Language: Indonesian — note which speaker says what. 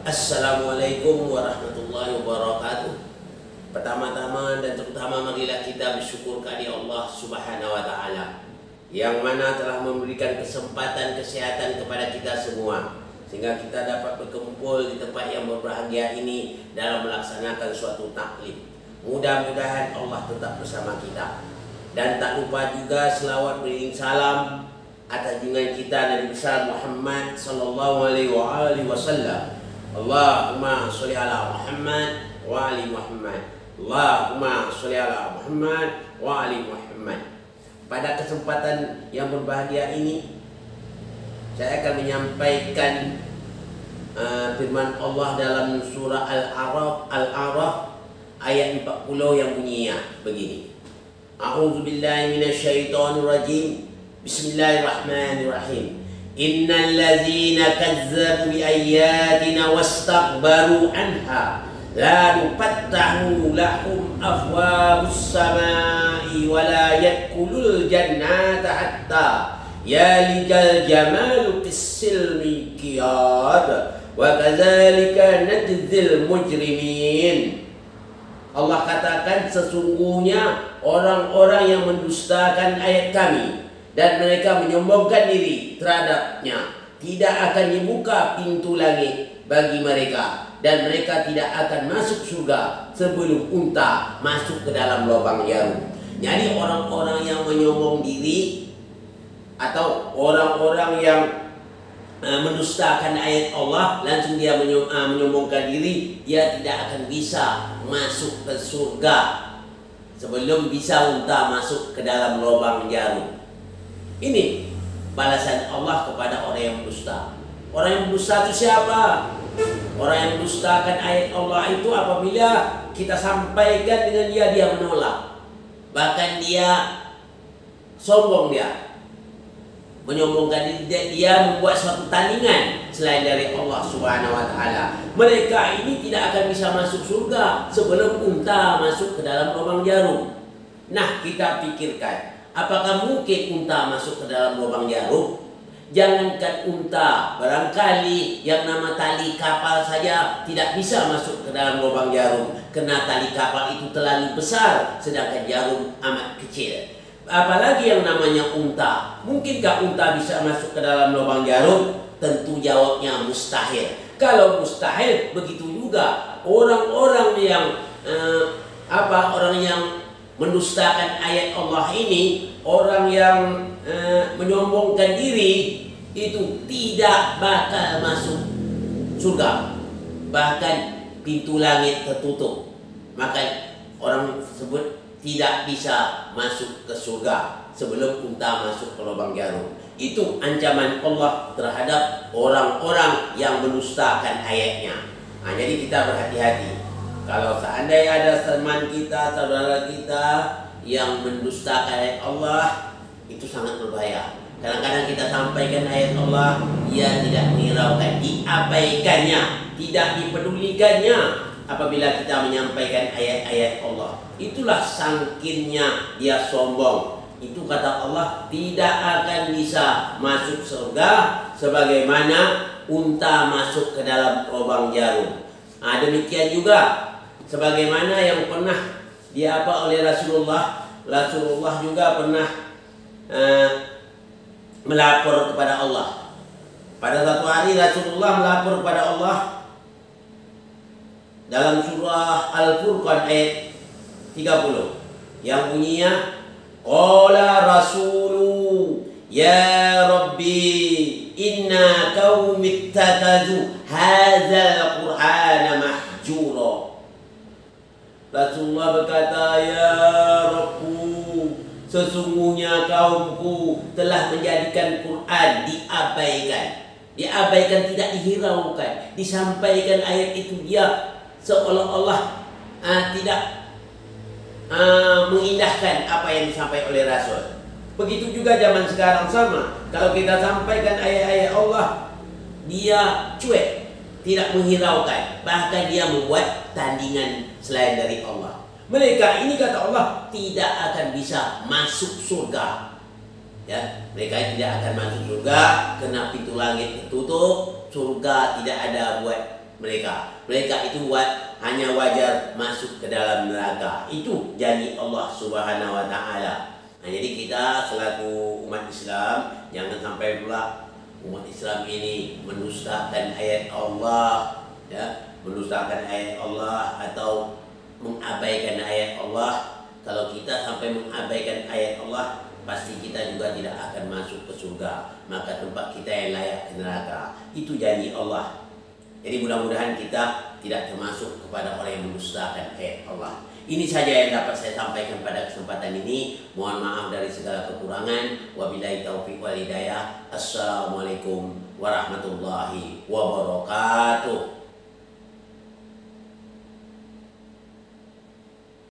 Speaker 1: Assalamualaikum warahmatullahi wabarakatuh. Pertama-tama dan terutama marilah kita bersyukur kepada Allah Subhanahu wa taala yang mana telah memberikan kesempatan kesehatan kepada kita semua sehingga kita dapat berkumpul di tempat yang berbahagia ini dalam melaksanakan suatu taklim. Mudah-mudahan Allah tetap bersama kita. Dan tak lupa juga selawat beriring salam atas junjungan kita Nabi besar Muhammad sallallahu alaihi wasallam. Allahumma sholli ala Muhammad wa ali Muhammad. Allahumma sholli ala Muhammad wa ali Muhammad. Pada kesempatan yang berbahagia ini saya akan menyampaikan firman Allah dalam surah Al-A'raf ayat 40 yang bunyinya begini. A'udzu billahi minasyaitonir rajim. Bismillahirrahmanirrahim. Innal ladzina kazzabu bi ayyatina wastakbaru anha la nufattahu lahum afwabus samai wa la yadkhulul jannata hatta yalijal jamalu fis silmi qiyad wa kadzalika najzil mujrimin. Allah katakan sesungguhnya orang-orang yang mendustakan ayat kami dan mereka menyombongkan diri terhadapnya, tidak akan dibuka pintu langit bagi mereka dan mereka tidak akan masuk surga sebelum unta masuk ke dalam lubang jarum. Jadi orang-orang yang menyombong diri atau orang-orang yang mendustakan ayat Allah langsung dia menyombongkan diri, dia tidak akan bisa masuk ke surga sebelum bisa unta masuk ke dalam lubang jarum. Ini balasan Allah kepada orang yang berdusta. Orang yang berdusta itu siapa? Orang yang mendustakan ayat Allah itu apabila kita sampaikan dengan dia menolak. Bahkan dia sombong, dia menyombongkan diri, dia membuat suatu tandingan selain dari Allah Subhanahu wa taala. Mereka ini tidak akan bisa masuk surga sebelum unta masuk ke dalam lubang jarum. Nah, kita pikirkan, apakah mungkin unta masuk ke dalam lubang jarum? Jangankan unta, barangkali yang nama tali kapal saja tidak bisa masuk ke dalam lubang jarum karena tali kapal itu terlalu besar sedangkan jarum amat kecil. Apalagi yang namanya unta. Mungkinkah unta bisa masuk ke dalam lubang jarum? Tentu jawabnya mustahil. Kalau mustahil, begitu juga orang-orang yang orang yang mendustakan ayat Allah ini, orang yang menyombongkan diri itu tidak bakal masuk surga. Bahkan pintu langit tertutup. Maka orang tersebut tidak bisa masuk ke surga sebelum unta masuk ke lubang jarum. Itu ancaman Allah terhadap orang-orang yang mendustakan ayatnya. Nah, jadi kita berhati-hati. Kalau seandainya ada teman kita, saudara kita yang mendustakan ayat Allah, itu sangat berbahaya. Kadang-kadang kita sampaikan ayat Allah, dia tidak menghiraukan, diabaikannya, tidak dipedulikannya. Apabila kita menyampaikan ayat-ayat Allah, itulah sangkinnya dia sombong. Itu kata Allah tidak akan bisa masuk surga sebagaimana unta masuk ke dalam lubang jarum. Nah, demikian juga sebagaimana yang pernah diapa oleh Rasulullah. Rasulullah juga pernah melapor kepada Allah. Pada satu hari Rasulullah melapor kepada Allah dalam surah Al-Furqan ayat 30 yang bunyinya, qala rasulu ya rabbi inna qaumi ittakazu hadzal qur'ana mahjura. Rasulullah berkata, ya Rabbu, sesungguhnya kaumku telah menjadikan Quran diabaikan. Diabaikan, tidak dihiraukan. Disampaikan ayat itu dia seolah-olah tidak mengindahkan apa yang disampaikan oleh Rasul. Begitu juga zaman sekarang sama. Kalau kita sampaikan ayat-ayat Allah, dia cuek, tidak menghiraukan. Bahkan dia membuat tandingan selain dari Allah. Mereka ini kata Allah tidak akan bisa masuk surga. Ya, mereka tidak akan masuk surga karena pintu langit tertutup. Surga tidak ada buat mereka. Mereka itu hanya wajar masuk ke dalam neraka. Itu janji Allah Subhanahu wa taala. Nah, jadi kita selaku umat Islam jangan sampai pula umat Islam ini mendustakan ayat Allah, ya, mendustakan ayat Allah atau mengabaikan ayat Allah. Kalau kita sampai mengabaikan ayat Allah, pasti kita juga tidak akan masuk ke surga. Maka tempat kita yang layak ke neraka. Itu janji Allah. Jadi mudah-mudahan kita tidak termasuk kepada orang yang mendustakan ayat Allah. Ini saja yang dapat saya sampaikan pada kesempatan ini. Mohon maaf dari segala kekurangan. Wabillahi taufiq wal hidayah. Assalamualaikum warahmatullahi wabarakatuh.